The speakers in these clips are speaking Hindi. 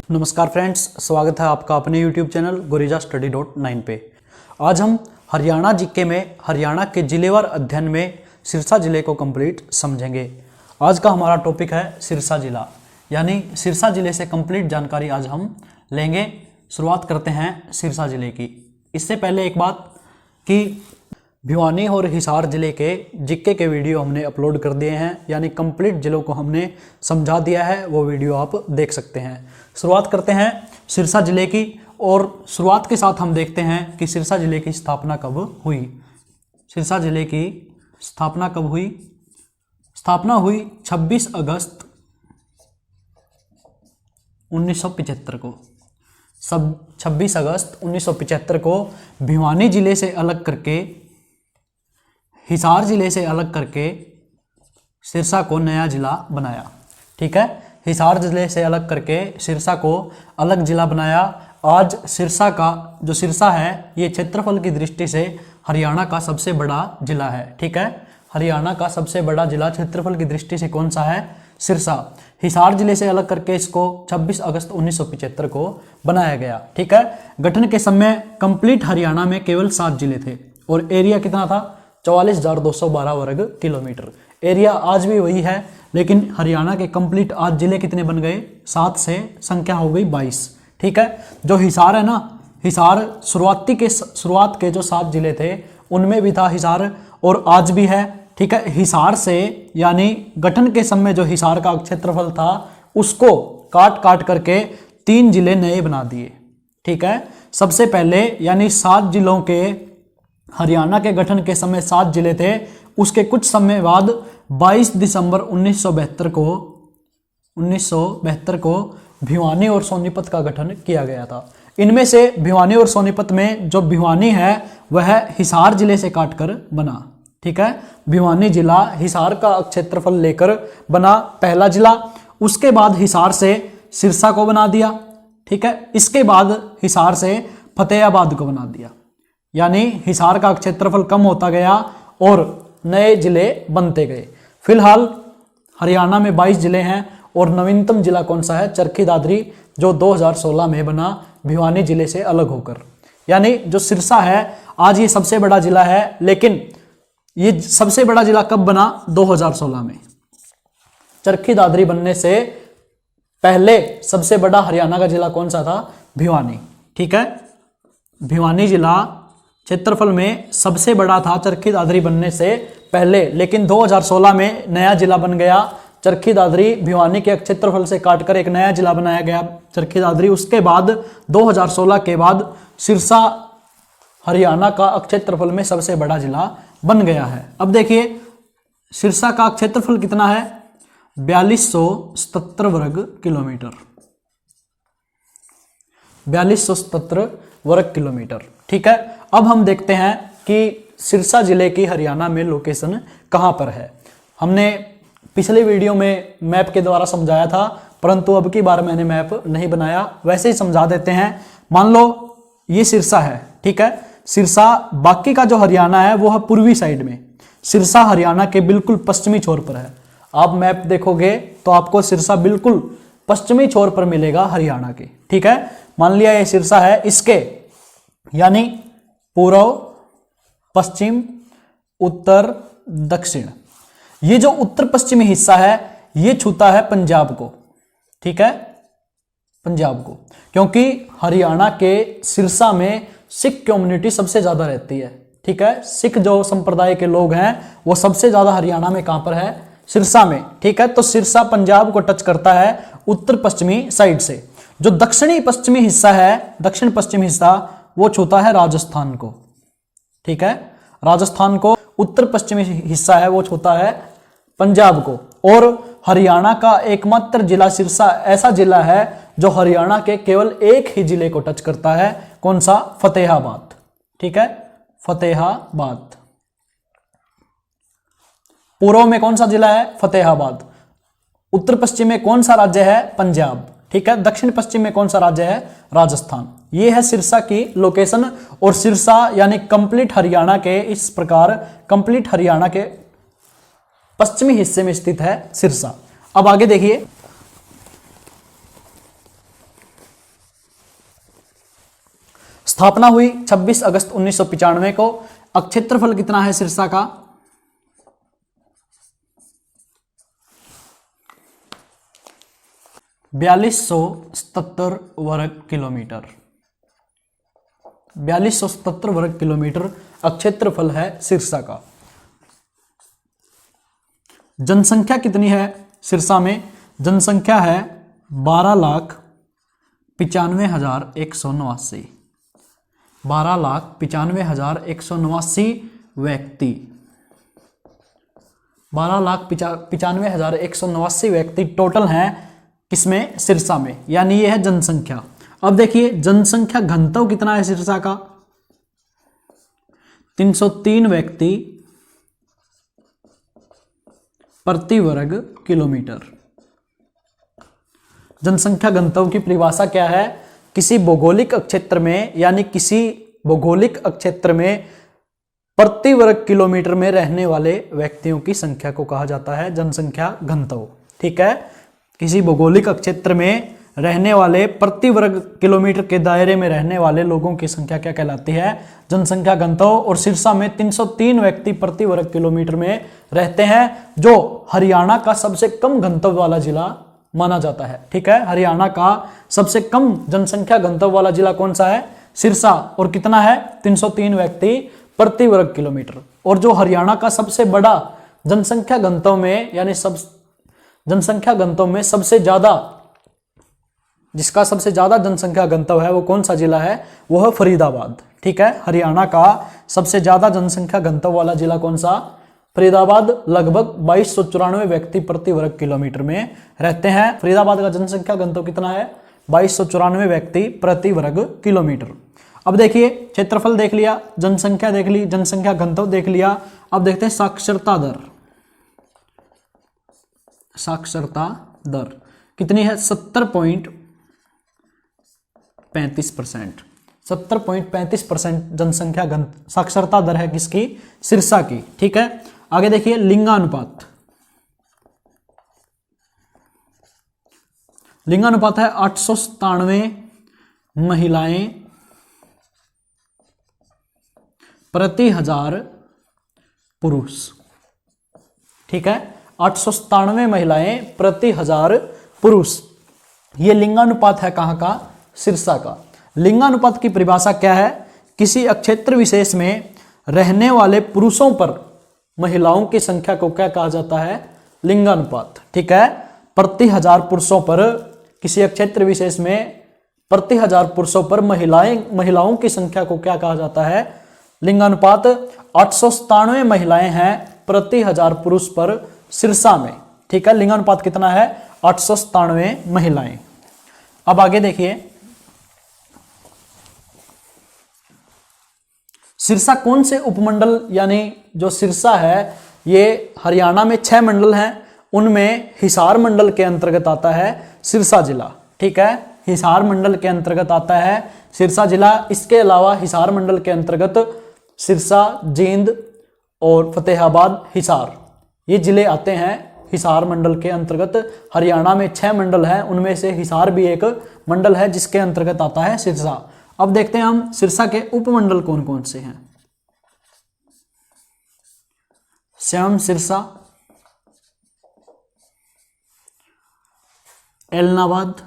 नमस्कार फ्रेंड्स, स्वागत है आपका अपने YouTube चैनल Goreja Study.9 पे। आज हम हरियाणा जीके में हरियाणा के जिलेवार अध्ययन में सिरसा जिले को कंप्लीट समझेंगे। आज का हमारा टॉपिक है सिरसा जिला, यानी सिरसा जिले से कंप्लीट जानकारी आज हम लेंगे। शुरुआत करते हैं सिरसा जिले की। इससे पहले एक बात कि भिवानी और हिसार जिले के जीके के वीडियो हमने अपलोड कर दिए हैं, यानी कंप्लीट जिलों को हमने समझा दिया है, वो वीडियो आप देख सकते हैं। शुरुआत करते हैं सिरसा जिले की और शुरुआत के साथ हम देखते हैं कि सिरसा जिले की स्थापना कब हुई। सिरसा जिले की स्थापना कब हुई? स्थापना हुई 26 अगस्त 1975 को। 26 अगस्त 1975 को भिवानी जिले से अलग करके, हिसार जिले से अलग करके सिरसा को नया जिला बनाया। ठीक है, हिसार जिले से अलग करके सिरसा को अलग जिला बनाया। आज सिरसा का जो सिरसा है ये क्षेत्रफल की दृष्टि से हरियाणा का सबसे बड़ा जिला है। ठीक है, हरियाणा का सबसे बड़ा जिला क्षेत्रफल की दृष्टि से कौन सा है? सिरसा। हिसार जिले से अलग करके इसको 26 अगस्त 1975 को बनाया गया। ठीक है, गठन के समय कंप्लीट हरियाणा में केवल 7 जिले थे और एरिया कितना था? 44,212 वर्ग किलोमीटर। एरिया आज भी वही है, लेकिन हरियाणा के कंप्लीट आज जिले कितने बन गए? 7 से संख्या हो गई 22। ठीक है, जो हिसार है ना, हिसार शुरुआत के जो 7 जिले थे उनमें भी था हिसार और आज भी है। ठीक है, हिसार से यानी गठन के समय जो हिसार का क्षेत्रफल था उसको काट काट करके 3 जिले नए बना दिए। ठीक है, सबसे पहले यानी 7 जिलों के हरियाणा के गठन के समय 7 जिले थे, उसके कुछ समय बाद 22 दिसंबर 1972 को भिवानी और सोनीपत का गठन किया गया था। इनमें से भिवानी और सोनीपत में जो भिवानी है वह हिसार जिले से काटकर बना। ठीक है, भिवानी जिला हिसार का क्षेत्रफल लेकर बना पहला जिला। उसके बाद हिसार से सिरसा को बना दिया। ठीक है, इसके बाद हिसार से फतेहाबाद को बना दिया, यानी हिसार का क्षेत्रफल कम होता गया और नए जिले बनते गए। फिलहाल हरियाणा में 22 जिले हैं और नवीनतम जिला कौन सा है? चरखी दादरी, जो 2016 में बना भिवानी जिले से अलग होकर। यानी जो सिरसा है आज ये सबसे बड़ा जिला है, लेकिन ये सबसे बड़ा जिला कब बना? 2016 में। चरखी दादरी बनने से पहले सबसे बड़ा हरियाणा का जिला कौन सा था? भिवानी। ठीक है, भिवानी जिला क्षेत्रफल में सबसे बड़ा था चरखी दादरी बनने से पहले, लेकिन 2016 में नया जिला बन गया चरखी दादरी। भिवानी के क्षेत्रफल से काटकर एक नया जिला बनाया गया चरखी दादरी। उसके बाद 2016 के बाद सिरसा हरियाणा का क्षेत्रफल में सबसे बड़ा जिला बन गया है। अब देखिए सिरसा का क्षेत्रफल कितना है? 4277 वर्ग किलोमीटर। 4277 वर्ग किलोमीटर। ठीक है, अब हम देखते हैं कि सिरसा जिले की हरियाणा में लोकेशन कहाँ पर है। हमने पिछले वीडियो में मैप के द्वारा समझाया था, परंतु अब की बार मैंने मैप नहीं बनाया, वैसे ही समझा देते हैं। मान लो ये सिरसा है। ठीक है, सिरसा बाकी का जो हरियाणा है वो है पूर्वी साइड में। सिरसा हरियाणा के बिल्कुल पश्चिमी छोर पर है। आप मैप देखोगे तो आपको सिरसा बिल्कुल पश्चिमी छोर पर मिलेगा हरियाणा के। ठीक है, मान लिया ये सिरसा है, इसके यानी पूर्व, पश्चिम, उत्तर, दक्षिण, ये जो उत्तर पश्चिमी हिस्सा है ये छूता है पंजाब को। ठीक है, पंजाब को, क्योंकि हरियाणा के सिरसा में सिख कम्युनिटी सबसे ज्यादा रहती है। ठीक है, सिख जो संप्रदाय के लोग हैं वो सबसे ज्यादा हरियाणा में कहां पर है? सिरसा में। ठीक है, तो सिरसा पंजाब को टच करता है उत्तर पश्चिमी साइड से। जो दक्षिणी पश्चिमी हिस्सा है, दक्षिण पश्चिमी हिस्सा, वो छूता है राजस्थान को। ठीक है, राजस्थान को। उत्तर पश्चिमी हिस्सा है वो छूता है पंजाब को। और हरियाणा का एकमात्र जिला सिरसा ऐसा जिला है जो हरियाणा के केवल एक ही जिले को टच करता है। कौन सा? फतेहाबाद। ठीक है, फतेहाबाद। पूर्व में कौन सा जिला है? फतेहाबाद। उत्तर पश्चिम में कौन सा राज्य है? पंजाब। ठीक है, दक्षिण पश्चिम में कौन सा राज्य है? राजस्थान। ये है सिरसा की लोकेशन। और सिरसा यानी कंप्लीट हरियाणा के, इस प्रकार कंप्लीट हरियाणा के पश्चिमी हिस्से में स्थित है सिरसा। अब आगे देखिए, स्थापना हुई 26 अगस्त 1995 को। क्षेत्रफल कितना है सिरसा का? 4277 वर्ग किलोमीटर। 4277 वर्ग किलोमीटर क्षेत्रफल है सिरसा का। जनसंख्या कितनी है सिरसा में? जनसंख्या है 12,95,189। 12,95,189 व्यक्ति। 12,95,189 व्यक्ति टोटल हैं किसमें? सिरसा में, यानी ये है जनसंख्या। अब देखिए जनसंख्या घनत्व कितना है सिरसा का? 303 व्यक्ति प्रति वर्ग किलोमीटर। जनसंख्या घनत्व की परिभाषा क्या है? किसी भौगोलिक क्षेत्र में, यानी किसी भौगोलिक क्षेत्र में प्रति वर्ग किलोमीटर में रहने वाले व्यक्तियों की संख्या को कहा जाता है जनसंख्या घनत्व। ठीक है, किसी भौगोलिक क्षेत्र में रहने वाले प्रति वर्ग किलोमीटर के दायरे में रहने वाले लोगों की संख्या क्या कहलाती है? जनसंख्या घनत्व। और सिरसा में 303 व्यक्ति प्रति वर्ग किलोमीटर में रहते हैं, जो हरियाणा का सबसे कम घनत्व वाला जिला माना जाता है। ठीक है, हरियाणा का सबसे कम जनसंख्या घनत्व वाला जिला कौन सा है? सिरसा। और कितना है? 303 व्यक्ति प्रति वर्ग किलोमीटर। और जो हरियाणा का सबसे बड़ा जनसंख्या घनत्व में, यानी जनसंख्या घनत्व में सबसे ज्यादा, जिसका सबसे ज्यादा जनसंख्या घनत्व है, वो कौन सा जिला है? वो है फरीदाबाद। ठीक है, हरियाणा का सबसे ज्यादा जनसंख्या घनत्व वाला जिला कौन सा? फरीदाबाद। लगभग 2294 व्यक्ति प्रति वर्ग किलोमीटर में रहते हैं। फरीदाबाद का जनसंख्या घनत्व कितना है? 2294 व्यक्ति प्रति वर्ग किलोमीटर। अब देखिए क्षेत्रफल देख लिया, जनसंख्या देख ली, जनसंख्या घनत्व देख लिया। अब देखते हैं साक्षरता दर। साक्षरता दर कितनी है? 70.35%। 70.35% जनसंख्या साक्षरता दर है किसकी? सिरसा की। ठीक है, आगे देखिए लिंगानुपात। लिंगानुपात है 897 महिलाएं प्रति 1000 पुरुष। ठीक है, 897 महिलाएं प्रति 1000 पुरुष। ये लिंगानुपात है कहां का? सिरसा का। लिंगानुपात की परिभाषा क्या है? किसी क्षेत्र विशेष में रहने वाले पुरुषों पर महिलाओं की संख्या को क्या कहा जाता है? लिंगानुपात। ठीक है, प्रति 1000 पुरुषों पर, किसी क्षेत्र विशेष में प्रति 1000 पुरुषों पर महिलाओं की संख्या को क्या कहा जाता है? लिंगानुपात। 897 महिलाएं हैं प्रति 1000 पुरुष पर सिरसा में। ठीक है, लिंगानुपात कितना है? 897 महिलाएं। अब आगे देखिए सिरसा कौन से उपमंडल, यानी जो सिरसा है ये हरियाणा में 6 मंडल हैं, उनमें हिसार मंडल के अंतर्गत आता है सिरसा जिला। ठीक है, हिसार मंडल के अंतर्गत आता है सिरसा जिला। इसके अलावा हिसार मंडल के अंतर्गत सिरसा, जींद और फतेहाबाद, हिसार, ये जिले आते हैं हिसार मंडल के अंतर्गत। हरियाणा में 6 मंडल हैं, उनमें से हिसार भी एक मंडल है जिसके अंतर्गत आता है सिरसा। अब देखते हैं हम सिरसा के उपमंडल कौन कौन से हैं। श्याम सिरसा, एलनाबाद,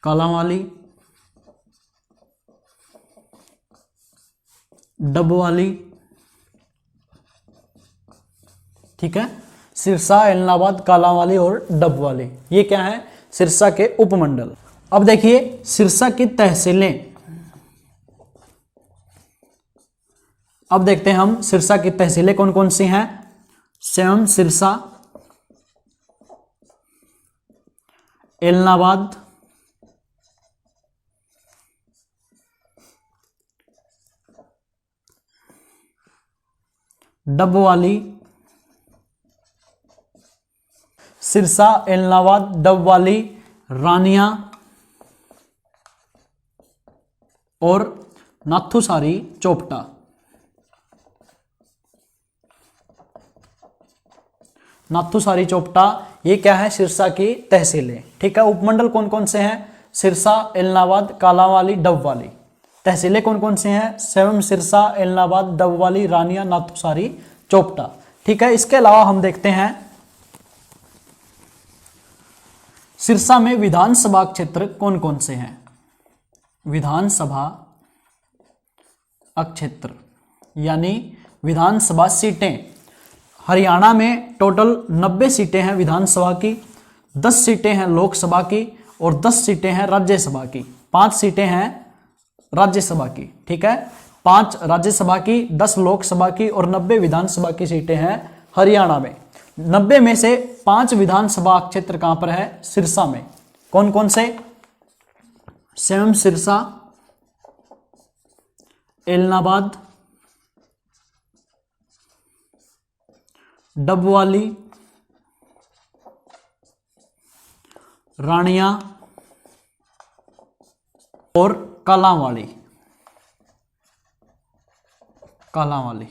कालांवाली, डबवाली। ठीक है, सिरसा, एलनाबाद, कालांवाली और डबवाली, ये क्या है? सिरसा के उपमंडल। अब देखिए सिरसा की तहसीलें। अब देखते हैं हम सिरसा की तहसीलें कौन कौन सी हैं। स्वयं सिरसा, एलनाबाद, डबवाली। सिरसा, एलनाबाद, डबवाली, रानिया और नाथुसारी चोपटा। नाथुसारी चोपटा ये क्या है? सिरसा की तहसीलें। ठीक है, उपमंडल कौन कौन से हैं? सिरसा, एलनाबाद, कालांवाली, डबवाली। तहसीलें कौन कौन सी हैं? सेवम, सिरसा, एलनाबाद, डबवाली, रानिया, नाथुसारी, चोपटा। ठीक है, इसके अलावा हम देखते हैं सिरसा में विधानसभा क्षेत्र कौन कौन से हैं। विधानसभा क्षेत्र यानी विधानसभा सीटें, हरियाणा में टोटल 90 सीटें हैं विधानसभा की, 10 सीटें हैं लोकसभा की और 10 सीटें हैं राज्यसभा की। 5 सीटें हैं राज्यसभा की। ठीक है, 5 राज्यसभा की, 10 लोकसभा की और 90 विधानसभा की सीटें हैं हरियाणा में। 90 में से 5 विधानसभा क्षेत्र कहां पर है? सिरसा में। कौन कौन से? सेवम, सिरसा, एलनाबाद, डबवाली, रानिया और कालांवाली। कालांवाली।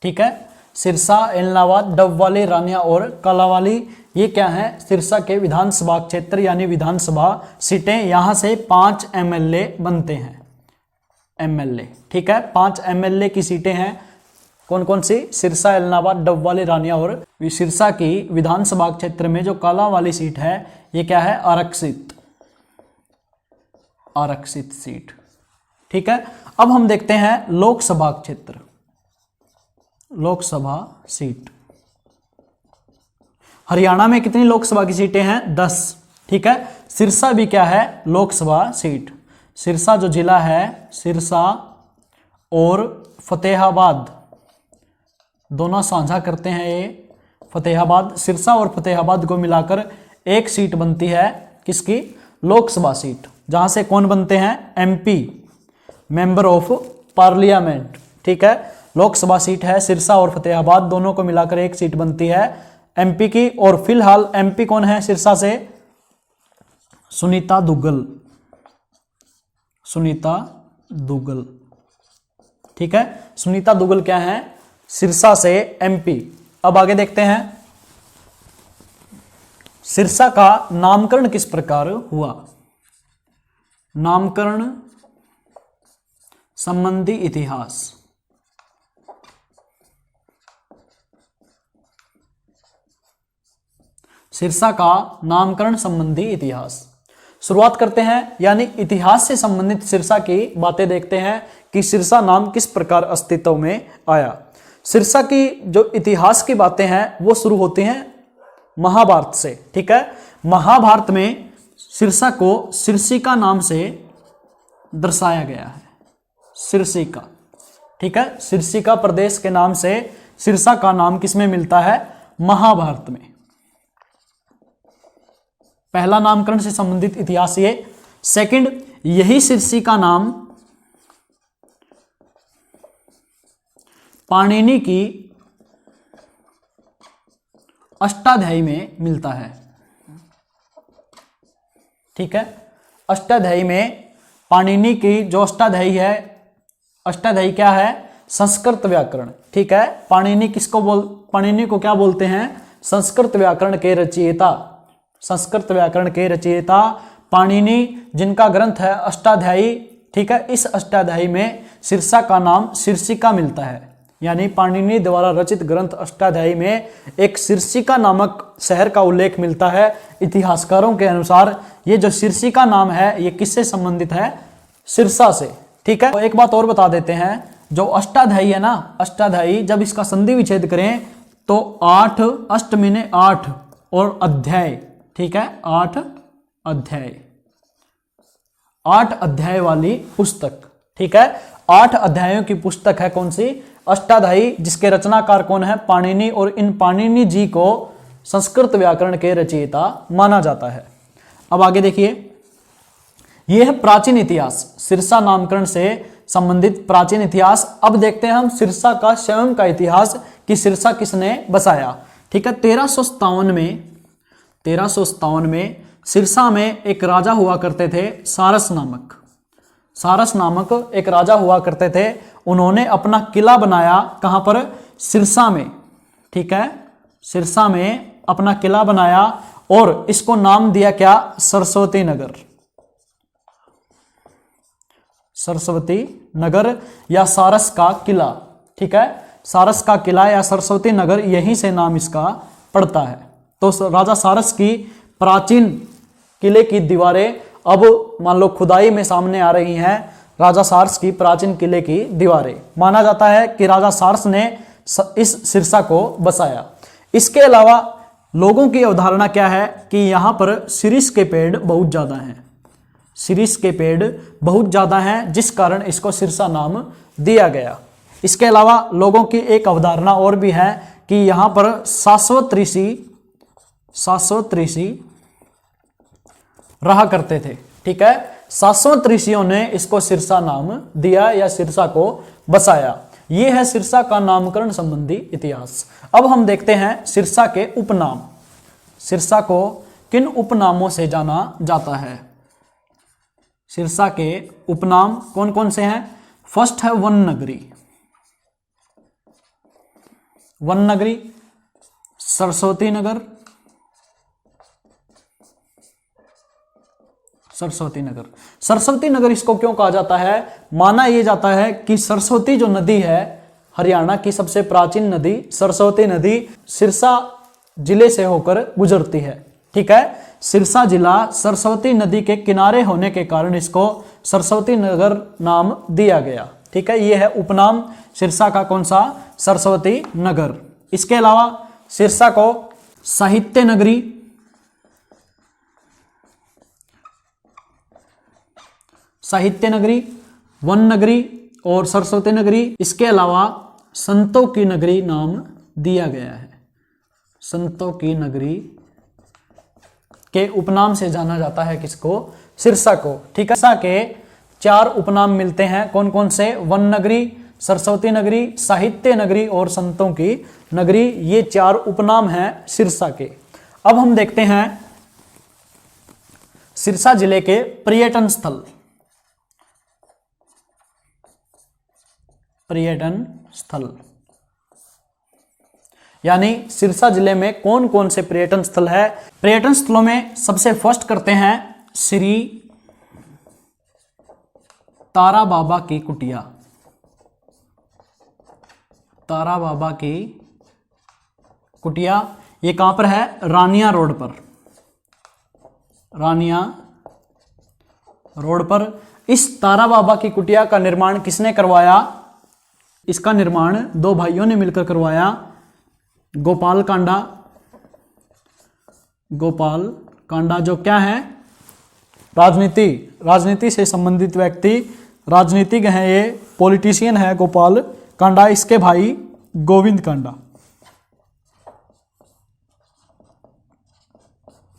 ठीक है, सिरसा, एलनाबाद, डबवाली, रानिया और कालांवाली, ये क्या है? सिरसा के विधानसभा क्षेत्र यानी विधानसभा सीटें। यहां से 5 एमएलए बनते हैं। एमएलए, ठीक है, 5 एमएलए की सीटें हैं। कौन कौन सी? सिरसा, एलनाबाद, डबवाली, रानिया और सिरसा की विधानसभा क्षेत्र में जो कालांवाली सीट है ये क्या है? आरक्षित। आरक्षित सीट। ठीक है, अब हम देखते हैं लोकसभा क्षेत्र। लोकसभा सीट, हरियाणा में कितनी लोकसभा की सीटें हैं? 10। ठीक है, सिरसा भी क्या है? लोकसभा सीट। सिरसा जो जिला है, सिरसा और फतेहाबाद दोनों साझा करते हैं ये फतेहाबाद। सिरसा और फतेहाबाद को मिलाकर एक सीट बनती है किसकी? लोकसभा सीट, जहां से कौन बनते हैं? MP, member of parliament. ठीक है, लोकसभा सीट है सिरसा और फतेहाबाद, दोनों को मिलाकर एक सीट बनती है एमपी की। और फिलहाल एमपी कौन है सिरसा से? सुनीता दुग्गल। सुनीता दुग्गल। ठीक है, सुनीता दुग्गल क्या है? सिरसा से एमपी। अब आगे देखते हैं सिरसा का नामकरण किस प्रकार हुआ। नामकरण संबंधी इतिहास। सिरसा का नामकरण संबंधी इतिहास। शुरुआत करते हैं, यानी इतिहास से संबंधित सिरसा की बातें देखते हैं कि सिरसा नाम किस प्रकार अस्तित्व में आया। सिरसा की जो इतिहास की बातें हैं वो शुरू होती हैं महाभारत से। ठीक है, महाभारत में सिरसा को सिरसिका नाम से दर्शाया गया है। सिरसिका। ठीक है, सिरसिका प्रदेश के नाम से सिरसा का नाम किसमें मिलता है? महाभारत में। पहला नामकरण से संबंधित इतिहास ये। सेकंड, यही सिरसिका नाम पाणिनि की अष्टाध्यायी में मिलता है। ठीक है, अष्टाध्यायी में पाणिनि की जो अष्टाध्यायी है, अष्टाध्यायी क्या है? संस्कृत व्याकरण। ठीक है, पाणिनि को क्या बोलते हैं? संस्कृत व्याकरण के रचयिता। संस्कृत व्याकरण के रचयिता पाणिनि, जिनका ग्रंथ है अष्टाध्यायी। ठीक है, इस अष्टाध्यायी में सिरसा का नाम सिरसिका मिलता है, यानी पाणिनि द्वारा रचित ग्रंथ अष्टाध्यायी में एक सिरसिका नामक शहर का उल्लेख मिलता है। इतिहासकारों के अनुसार ये जो सिरसिका नाम है ये किससे संबंधित है? सिरसा से। ठीक है, तो एक बात और बता देते हैं, जो अष्टाध्यायी है ना, अष्टाध्यायी जब इसका संधि विच्छेद करें तो 8 अष्ट में 8 और अध्याय। ठीक है, 8 अध्याय, 8 अध्याय वाली पुस्तक। ठीक है, 8 अध्यायों की पुस्तक है कौन सी? अष्टाध्यायी, जिसके रचनाकार कौन है? पाणिनि। और इन पाणिनि जी को संस्कृत व्याकरण के रचयिता माना जाता है। अब आगे देखिए, यह है प्राचीन इतिहास, सिरसा नामकरण से संबंधित प्राचीन इतिहास। अब देखते हैं हम सिरसा का स्वयं का इतिहास कि सिरसा किसने बसाया। ठीक है, 1357 में सिरसा में एक राजा हुआ करते थे, सारस नामक। सारस नामक एक राजा हुआ करते थे। उन्होंने अपना किला बनाया कहां पर? सिरसा में। ठीक है, सिरसा में अपना किला बनाया और इसको नाम दिया क्या? सरस्वती नगर। सरस्वती नगर या सारस का किला, ठीक है, सारस का किला या सरस्वती नगर, यहीं से नाम इसका पड़ता है। तो राजा सारस की प्राचीन किले की दीवारें अब मान लो खुदाई में सामने आ रही हैं। राजा सारस की प्राचीन किले की दीवारें, माना जाता है कि राजा सारस ने इस सिरसा को बसाया। इसके अलावा लोगों की अवधारणा क्या है कि यहाँ पर शीरीष के पेड़ बहुत ज़्यादा हैं, शीरीष के पेड़ बहुत ज़्यादा हैं, जिस कारण इसको सिरसा नाम दिया गया। इसके अलावा लोगों की एक अवधारणा और भी है कि यहाँ पर शाश्वत ऋषि रहा करते थे, ठीक है। शाश्वत ऋषियों ने इसको सिरसा नाम दिया या सिरसा को बसाया। यह है सिरसा का नामकरण संबंधी इतिहास। अब हम देखते हैं सिरसा के उपनाम। सिरसा को किन उपनामों से जाना जाता है? सिरसा के उपनाम कौन कौन से हैं? फर्स्ट है वन नगरी, वन नगरी, सरस्वती नगर, सरस्वती नगर। सरस्वती नगर इसको क्यों कहा जाता है? माना यह जाता है कि सरस्वती जो नदी है, हरियाणा की सबसे प्राचीन नदी सरस्वती नदी सिरसा जिले से होकर गुजरती है, ठीक है। सिरसा जिला सरस्वती नदी के किनारे होने के कारण इसको सरस्वती नगर नाम दिया गया, ठीक है। यह है उपनाम सिरसा का, कौन सा? सरस्वती नगर। इसके अलावा सिरसा को साहित्य नगरी, साहित्य नगरी, वन नगरी और सरस्वती नगरी, इसके अलावा संतों की नगरी नाम दिया गया है। संतों की नगरी के उपनाम से जाना जाता है किसको? सिरसा को, ठीक है। सिरसा के 4 उपनाम मिलते हैं, कौन कौन से? वन नगरी, सरस्वती नगरी, साहित्य नगरी और संतों की नगरी। ये 4 उपनाम हैं सिरसा के। अब हम देखते हैं सिरसा जिले के पर्यटन स्थल। पर्यटन स्थल यानी सिरसा जिले में कौन कौन से पर्यटन स्थल है? पर्यटन स्थलों में सबसे फर्स्ट करते हैं श्री तारा बाबा की कुटिया। तारा बाबा की कुटिया, ये कहां पर है? रानिया रोड पर, रानिया रोड पर। इस तारा बाबा की कुटिया का निर्माण किसने करवाया? इसका निर्माण 2 भाइयों ने मिलकर करवाया, गोपाल कांडा। गोपाल कांडा जो क्या है? राजनीति से संबंधित व्यक्ति, राजनीतिज्ञ हैं ये, पॉलिटिशियन है गोपाल कांडा। इसके भाई गोविंद कांडा।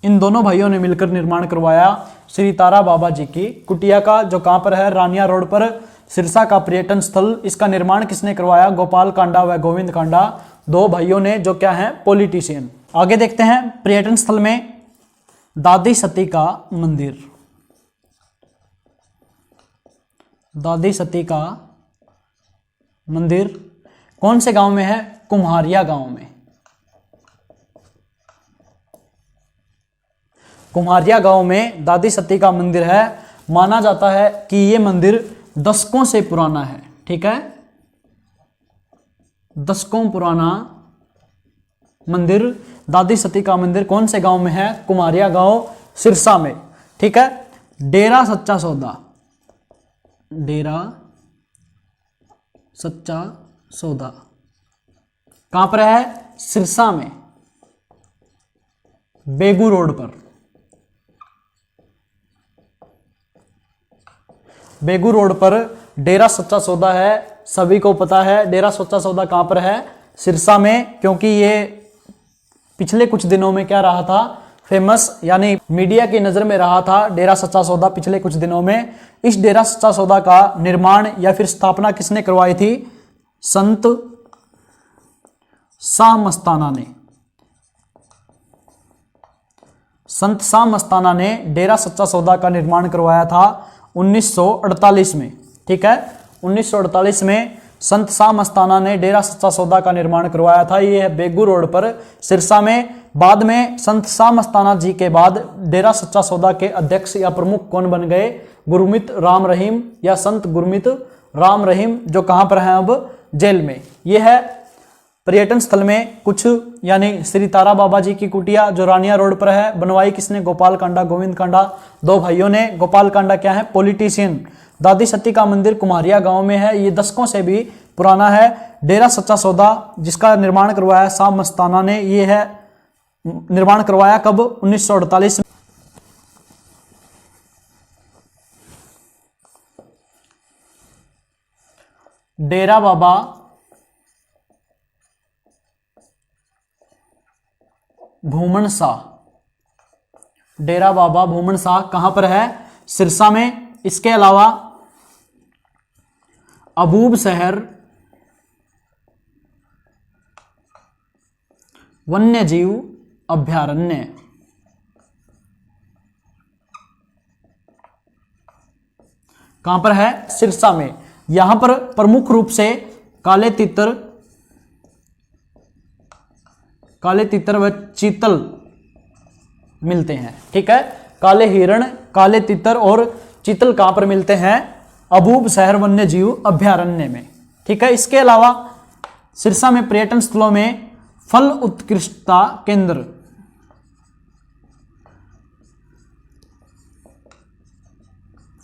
इन दोनों भाइयों ने मिलकर निर्माण करवाया श्री तारा बाबा जी की कुटिया का, जो कहां पर है? रानिया रोड पर, सिरसा का पर्यटन स्थल। इसका निर्माण किसने करवाया? गोपाल कांडा व गोविंद कांडा, 2 भाइयों ने, जो क्या है? पॉलिटिशियन। आगे देखते हैं पर्यटन स्थल में दादी सती का मंदिर। दादी सती का मंदिर कौन से गांव में है? कुम्हारिया गांव में। कुम्हारिया गांव में दादी सती का मंदिर है। माना जाता है कि यह मंदिर दशकों से पुराना है, ठीक है। दशकों पुराना मंदिर दादी सती का मंदिर कौन से गांव में है? कुम्हारिया गांव, सिरसा में, ठीक है। डेरा सच्चा सौदा, डेरा सच्चा सौदा कहां पर है? सिरसा में, बेगू रोड पर। बेगू रोड पर डेरा सच्चा सौदा है। सभी को पता है डेरा सच्चा सौदा कहां पर है? सिरसा में, क्योंकि ये पिछले कुछ दिनों में क्या रहा था? फेमस, यानी मीडिया की नजर में रहा था डेरा सच्चा सौदा पिछले कुछ दिनों में। इस डेरा सच्चा सौदा का निर्माण या फिर स्थापना किसने करवाई थी? संत शाह मस्ताना ने। संत शाह मस्ताना ने डेरा सच्चा सौदा का निर्माण करवाया था 1948 में, ठीक है। 1948 में संत शाह मस्ताना ने डेरा सच्चा सौदा का निर्माण करवाया था। यह है बेगू रोड पर, सिरसा में। बाद में संत शाह मस्ताना जी के बाद डेरा सच्चा सौदा के अध्यक्ष या प्रमुख कौन बन गए? गुरमीत राम रहीम या संत गुरमीत राम रहीम, जो कहाँ पर हैं अब? जेल में। यह है पर्यटन स्थल में कुछ, यानी श्री तारा बाबा जी की कुटिया जो रानिया रोड पर है, बनवाई किसने? गोपाल कांडा, गोविंद कांडा, दो भाइयों ने। गोपाल कांडा क्या है? पॉलिटिशियन। दादी सती का मंदिर कुम्हारिया गांव में है, ये दशकों से भी पुराना है। डेरा सच्चा सौदा जिसका निर्माण करवाया शाह मस्ताना ने, ये है निर्माण करवाया कब? 1948 में। डेरा बाबा भूमन शाह, डेरा बाबा भूमन शाह कहां पर है? सिरसा में। इसके अलावा अबूब शहर वन्य जीव अभयारण्य, कहां पर है? सिरसा में। यहां पर प्रमुख रूप से काले तीतर व चीतल मिलते हैं। ठीक है, काले हिरण, काले तीतर और चीतल कहां पर मिलते हैं? अबूब शहर वन्य जीव अभयारण्य में। ठीक है, इसके अलावा सिरसा में पर्यटन स्थलों में फल उत्कृष्टता केंद्र,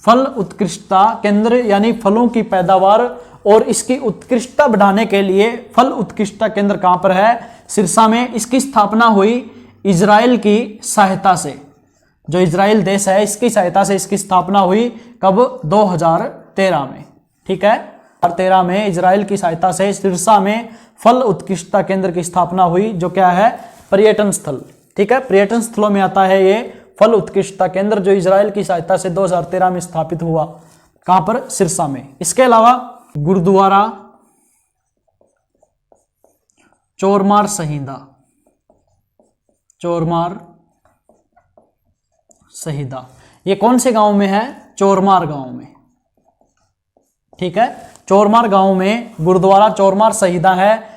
फल उत्कृष्टता केंद्र यानी फलों की पैदावार और इसकी उत्कृष्टता बढ़ाने के लिए फल उत्कृष्टता केंद्र कहां पर है? सिरसा में। इसकी स्थापना हुई इजराइल की सहायता से, जो इजराइल देश है इसकी सहायता से इसकी स्थापना हुई कब? 2013 में। ठीक है, 2013 में इजराइल की सहायता से सिरसा में फल उत्कृष्टता केंद्र की स्थापना हुई, जो क्या है? पर्यटन स्थल। ठीक है, पर्यटन स्थलों में आता है ये फल उत्कृष्टता केंद्र, जो इजराइल की सहायता से 2013 में स्थापित हुआ। कहां पर? सिरसा में। इसके अलावा गुरुद्वारा चोरमार शहीदा, चोरमार शहीदा, ये कौन से गांव में है? चोरमार गांव में। ठीक है, चोरमार गांव में गुरुद्वारा चोरमार शहीदा है।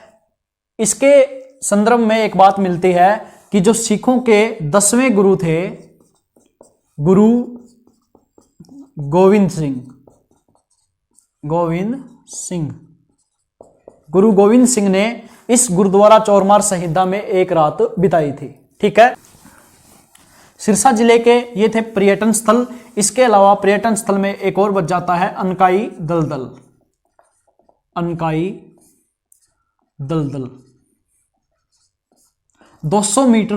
इसके संदर्भ में एक बात मिलती है कि जो सिखों के 10वें गुरु थे, गुरु गोविंद सिंह, गुरु गोविंद सिंह ने इस गुरुद्वारा चोरमार शहीदा में एक रात बिताई थी। ठीक है, सिरसा जिले के ये थे पर्यटन स्थल। इसके अलावा पर्यटन स्थल में एक और बच जाता है अनकाई दलदल, अनकाई दलदल 200 मीटर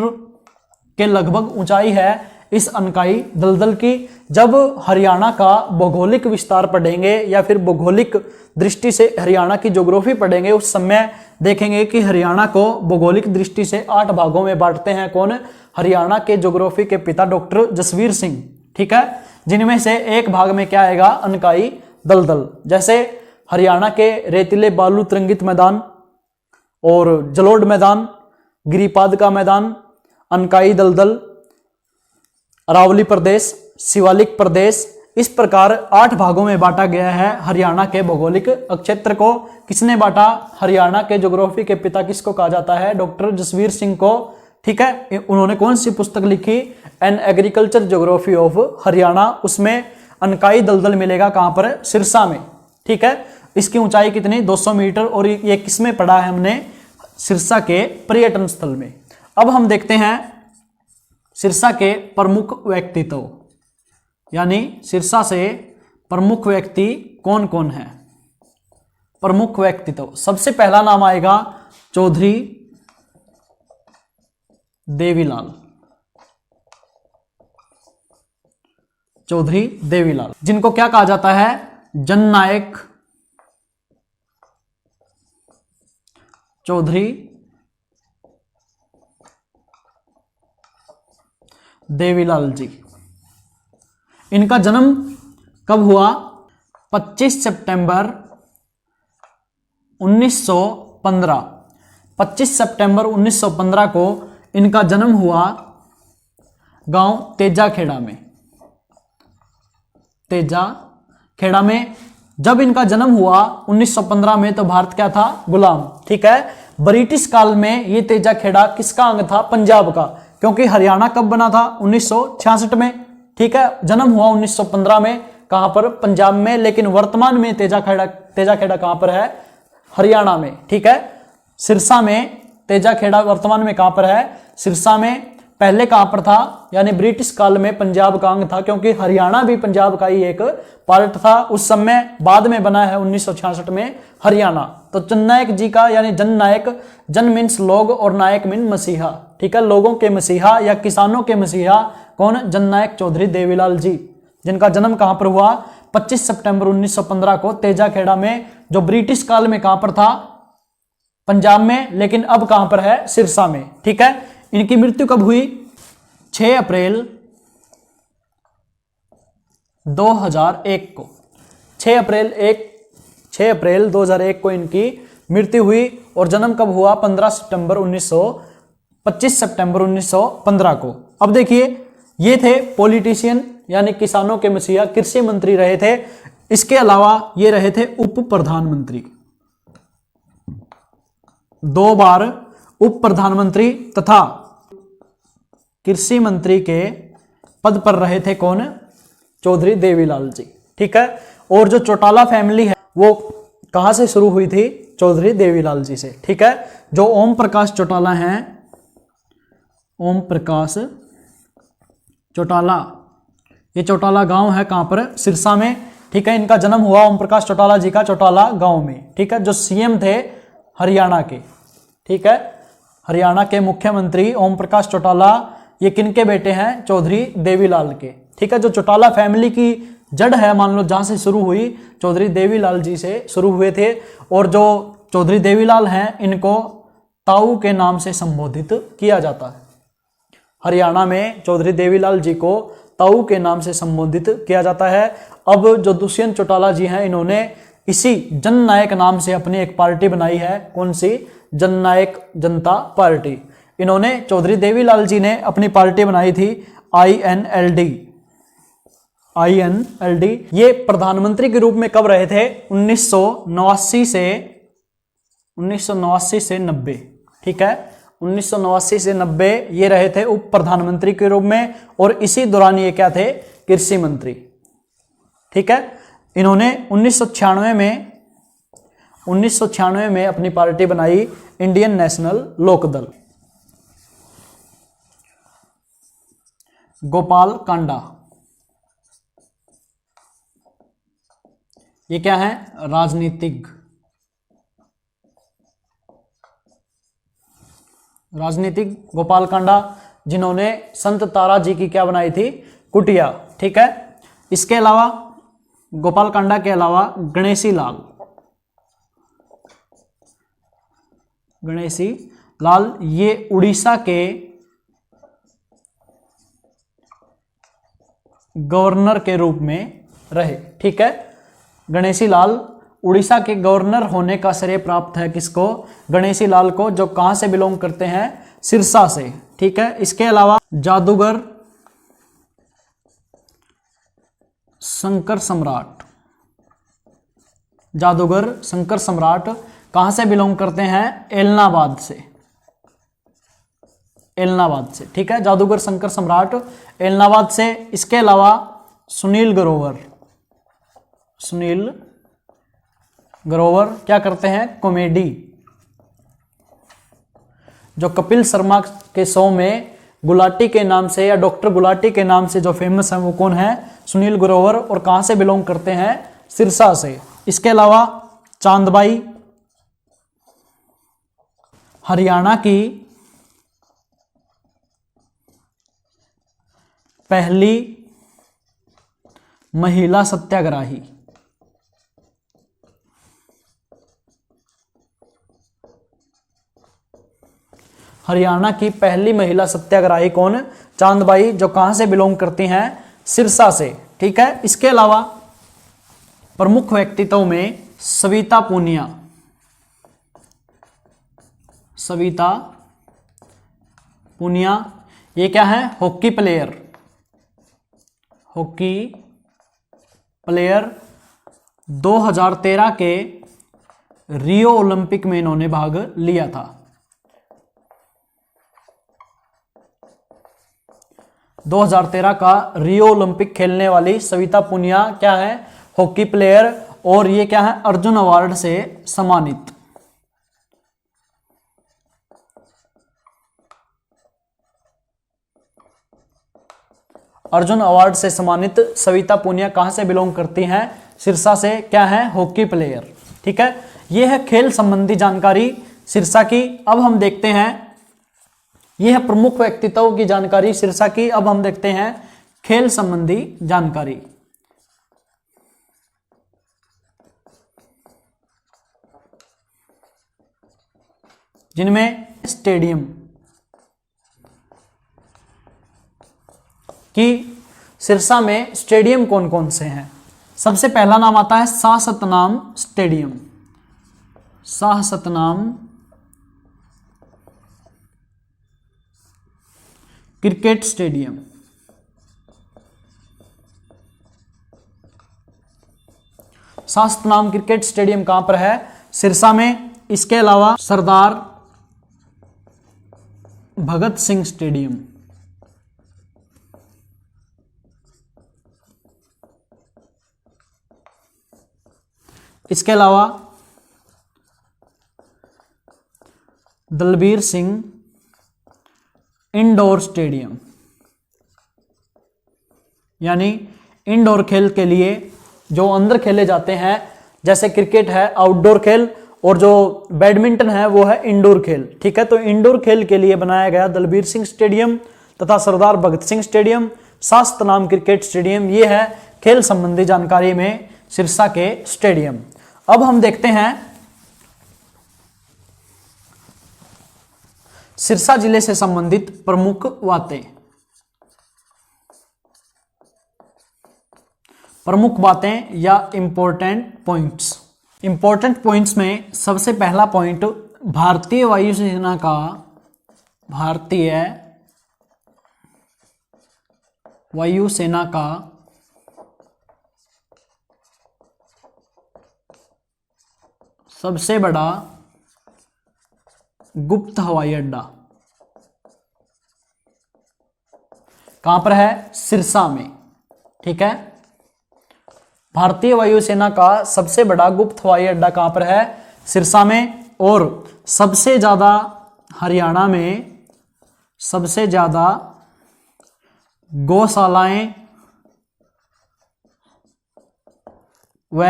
के लगभग ऊंचाई है इस अनकाई दलदल की। जब हरियाणा का भौगोलिक विस्तार पढ़ेंगे या फिर भौगोलिक दृष्टि से हरियाणा की ज्योग्राफी पढ़ेंगे, उस समय देखेंगे कि हरियाणा को भौगोलिक दृष्टि से 8 भागों में बांटते हैं। कौन? हरियाणा के ज्योग्राफी के पिता डॉक्टर जसवीर सिंह। ठीक है, जिनमें से एक भाग में क्या आएगा? अनकाई दलदल। जैसे हरियाणा के रेतीले बालू तरंगित मैदान और जलोढ़ मैदान, गिरिपाद का मैदान, अनकाई दलदल, अरावली प्रदेश, शिवालिक प्रदेश, इस प्रकार 8 भागों में बांटा गया है हरियाणा के भौगोलिक क्षेत्र को। किसने बांटा? हरियाणा के ज्योग्राफी के पिता किसको कहा जाता है? डॉक्टर जसवीर सिंह को। ठीक है, उन्होंने कौन सी पुस्तक लिखी? An agriculture geography of Haryana. उसमें अनकाई दलदल मिलेगा कहां पर? सिरसा में। ठीक है, इसकी ऊंचाई कितनी? 200 मीटर। और ये किसमें पड़ा है? हमने सिरसा के पर्यटन स्थल में। अब हम देखते हैं सिरसा के प्रमुख व्यक्तित्व, यानी सिरसा से प्रमुख व्यक्ति कौन कौन है? प्रमुख व्यक्तित्व, सबसे पहला नाम आएगा चौधरी देवीलाल, चौधरी देवीलाल, जिनको क्या कहा जाता है? जननायक चौधरी देवीलाल जी। इनका जन्म कब हुआ? 25 सितंबर 1915। 25 सितंबर 1915 को इनका जन्म हुआ गांव तेजा खेड़ा में। तेजा खेड़ा में जब इनका जन्म हुआ 1915 में तो भारत क्या था, गुलाम। ठीक है, ब्रिटिश काल में ये तेजा खेड़ा किसका अंग था, पंजाब का, क्योंकि हरियाणा कब बना था, 1966 में। ठीक है, जन्म हुआ 1915 में, कहां पर, पंजाब में, लेकिन वर्तमान में तेजा खेड़ा कहां पर है, हरियाणा में। ठीक है, सिरसा में तेजा खेड़ा वर्तमान में कहां पर है, सिरसा में। पहले कहां पर था, यानी ब्रिटिश काल में पंजाब का अंग था, क्योंकि हरियाणा भी पंजाब का ही एक पार्ट था उस समय, बाद में बना है 1966 में हरियाणा। तो जननायक जी का, यानी जननायक, जन मीन्स लोग और नायक मीन मसीहा। ठीक है, लोगों के मसीहा या किसानों के मसीहा कौन, जननायक चौधरी देवीलाल जी, जिनका जन्म कहां पर हुआ, 25 सितंबर 1915 को तेजा खेड़ा में, जो ब्रिटिश काल में कहां पर था, पंजाब में, लेकिन अब कहां पर है, सिरसा में। ठीक है, इनकी मृत्यु कब हुई, 6 अप्रैल 2001 को, 6 अप्रैल 2001 को इनकी मृत्यु हुई। और जन्म कब हुआ, 25 सितंबर 1915 को। अब देखिए, ये थे पॉलिटिशियन, यानी किसानों के मसीहा, कृषि मंत्री रहे थे। इसके अलावा ये रहे थे उप प्रधानमंत्री, 2 बार उप प्रधानमंत्री तथा कृषि मंत्री के पद पर रहे थे कौन, चौधरी देवीलाल जी। ठीक है, और जो चौटाला फैमिली है वो कहां से शुरू हुई थी, चौधरी देवीलाल जी से। ठीक है, जो ओम प्रकाश चौटाला हैं, ओम प्रकाश चौटाला, ये चौटाला गांव है कहां पर, सिरसा में। ठीक है, इनका जन्म हुआ ओम प्रकाश चौटाला जी का चौटाला गांव में। ठीक है, जो सीएम थे हरियाणा के। ठीक है, हरियाणा के मुख्यमंत्री ओम प्रकाश चौटाला, ये किनके बेटे हैं, चौधरी देवीलाल के। ठीक है, जो चौटाला फैमिली की जड़ है, मान लो जहां से शुरू हुई, चौधरी देवीलाल जी से शुरू हुए थे। और जो चौधरी देवीलाल हैं, इनको ताऊ के नाम से संबोधित किया जाता है। हरियाणा में चौधरी देवीलाल जी को ताऊ के नाम से संबोधित किया जाता है। अब जो दुष्यंत चौटाला जी हैं, इन्होंने इसी जननायक नाम से अपनी एक पार्टी बनाई है, कौन सी, जननायक जनता पार्टी। इन्होंने, चौधरी देवीलाल जी ने अपनी पार्टी बनाई थी INLD। ये प्रधानमंत्री के रूप में कब रहे थे, 1989 से 90। ठीक है, 1989 से 90 ये रहे थे उप प्रधानमंत्री के रूप में, और इसी दौरान ये क्या थे, कृषि मंत्री। ठीक है, इन्होंने 1996 में अपनी पार्टी बनाई, इंडियन नेशनल लोकदल। गोपाल कांडा, ये क्या है, राजनीतिक गोपाल कांडा, जिन्होंने संत तारा जी की क्या बनाई थी, कुटिया। ठीक है, इसके अलावा गोपाल कांडा के अलावा गणेशी लाल, ये उड़ीसा के गवर्नर के रूप में रहे। ठीक है, गणेशी लाल उड़ीसा के गवर्नर होने का श्रेय प्राप्त है किसको, गणेशी लाल को, जो कहां से बिलोंग करते हैं, सिरसा से। ठीक है, इसके अलावा जादूगर शंकर सम्राट कहां से बिलोंग करते हैं, एलनाबाद से। ठीक है, जादूगर शंकर सम्राट एलनाबाद से। इसके अलावा सुनील ग्रोवर क्या करते हैं, कॉमेडी। जो कपिल शर्मा के शो में गुलाटी के नाम से या डॉक्टर गुलाटी के नाम से जो फेमस है, वो कौन है, सुनील ग्रोवर, और कहां से बिलोंग करते हैं, सिरसा से। इसके अलावा चांदबाई, हरियाणा की पहली महिला सत्याग्रही। हरियाणा की पहली महिला सत्याग्रही कौन, चांदबाई, जो कहां से बिलोंग करती हैं, सिरसा से। ठीक है, इसके अलावा प्रमुख व्यक्तित्व में सविता पूनिया, ये क्या है, हॉकी प्लेयर, 2013 के रियो ओलंपिक में इन्होंने भाग लिया था। 2013 का रियो ओलंपिक खेलने वाली सविता पुनिया क्या है, हॉकी प्लेयर, और ये क्या है, अर्जुन अवार्ड से सम्मानित। अर्जुन अवार्ड से सम्मानित सविता पुनिया कहां से बिलोंग करती हैं, सिरसा से, क्या है, हॉकी प्लेयर। ठीक है, यह है खेल संबंधी जानकारी सिरसा की। अब हम देखते हैं, यह है प्रमुख व्यक्तित्वों की जानकारी सिरसा की। अब हम देखते हैं खेल संबंधी जानकारी। जिनमें स्टेडियम कि सिरसा में स्टेडियम कौन कौन से हैं। सबसे पहला नाम आता है Shah Satnam stadium. Shah Satnam cricket stadium. Shah Satnam cricket stadium कहां पर है, सिरसा में। इसके अलावा सरदार भगत सिंह स्टेडियम, इसके अलावा दलबीर सिंह इंडोर स्टेडियम, यानी इंडोर खेल के लिए जो अंदर खेले जाते हैं, जैसे क्रिकेट है आउटडोर खेल, और जो बैडमिंटन है वो है इंडोर खेल। ठीक है, तो इंडोर खेल के लिए बनाया गया दलबीर सिंह स्टेडियम तथा Sardar Bhagat Singh stadium, Shah Satnam cricket stadium. ये है खेल संबंधी जानकारी में सिरसा के स्टेडियम। अब हम देखते हैं सिरसा जिले से संबंधित प्रमुख बातें। प्रमुख बातें या इंपॉर्टेंट पॉइंट्स। इंपॉर्टेंट पॉइंट्स में सबसे पहला पॉइंट भारतीय वायुसेना का, भारतीय वायुसेना का सबसे बड़ा गुप्त हवाई अड्डा कहां पर है, सिरसा में। ठीक है, भारतीय वायुसेना का सबसे बड़ा गुप्त हवाई अड्डा कहां पर है, सिरसा में। और सबसे ज्यादा हरियाणा में सबसे ज्यादा गौशालाएं व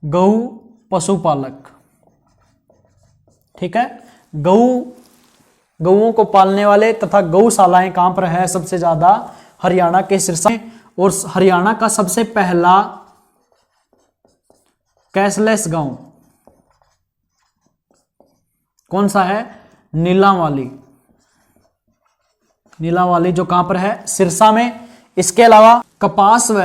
गौ पशुपालक, ठीक है, गौओं को पालने वाले तथा गौशालाएं कहां पर है सबसे ज्यादा, हरियाणा के सिरसा में। और हरियाणा का सबसे पहला कैशलेस गांव कौन सा है, नीलांवाली। नीलांवाली जो कहां पर है, सिरसा में। इसके अलावा कपास व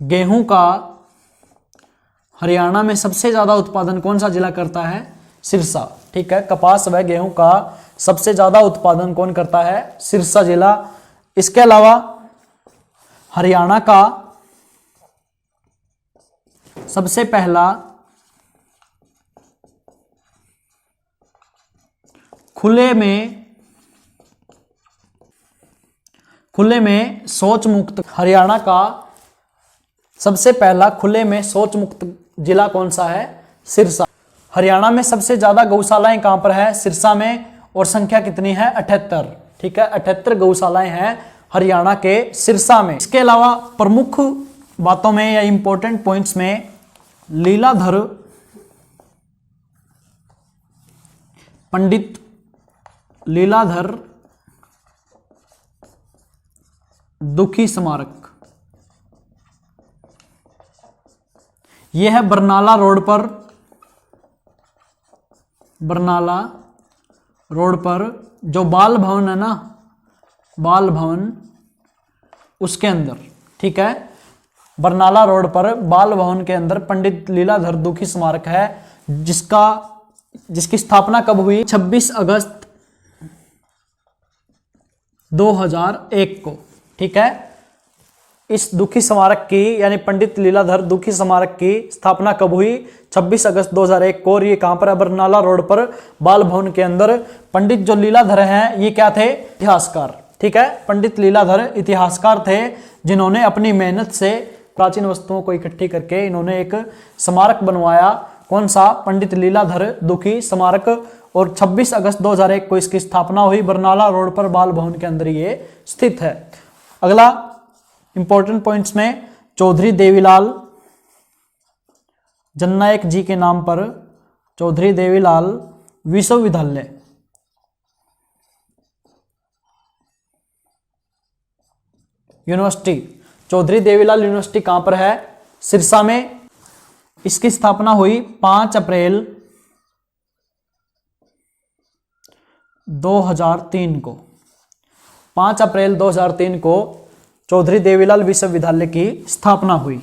गेहूं का हरियाणा में सबसे ज्यादा उत्पादन कौन सा जिला करता है, सिरसा। ठीक है, कपास व गेहूं का सबसे ज्यादा उत्पादन कौन करता है, सिरसा जिला। इसके अलावा हरियाणा का सबसे पहला खुले में शौच मुक्त, हरियाणा का सबसे पहला खुले में शौच मुक्त जिला कौन सा है, सिरसा। हरियाणा में सबसे ज्यादा गौशालाएं कहां पर है, सिरसा में। और संख्या कितनी है, 78। ठीक है, 78 गौशालाएं हैं हरियाणा के सिरसा में। इसके अलावा प्रमुख बातों में या इंपॉर्टेंट पॉइंट्स में लीलाधर पंडित लीलाधर दुखी स्मारक, यह है बरनाला रोड पर, बरनाला रोड पर जो बाल भवन है ना, बाल भवन उसके अंदर। ठीक है, बरनाला रोड पर बाल भवन के अंदर पंडित लीलाधर दुखी स्मारक है, जिसकी स्थापना कब हुई, 26 अगस्त 2001 को। ठीक है, इस दुखी स्मारक की यानी पंडित लीलाधर दुखी स्मारक की स्थापना कब हुई? 26 अगस्त 2001 को। और ये कहां पर है? बरनाला रोड पर बाल भवन के अंदर। पंडित जो लीलाधर हैं ये क्या थे? इतिहासकार। ठीक है, पंडित लीलाधर इतिहासकार थे जिन्होंने अपनी मेहनत से प्राचीन वस्तुओं को इकट्ठी करके इन्होंने एक स्मारक बनवाया। कौन सा? पंडित लीलाधर दुखी स्मारक। और 26 अगस्त 2001 को इसकी स्थापना हुई। बरनाला रोड पर बाल भवन के अंदर ये स्थित है। अगला इंपॉर्टेंट पॉइंट्स में चौधरी देवीलाल जननायक जी के नाम पर चौधरी देवीलाल विश्वविद्यालय यूनिवर्सिटी, चौधरी देवीलाल यूनिवर्सिटी कहां पर है? सिरसा में। इसकी स्थापना हुई 5 अप्रैल 2003 को। 5 अप्रैल 2003 को चौधरी देवीलाल विश्वविद्यालय की स्थापना हुई।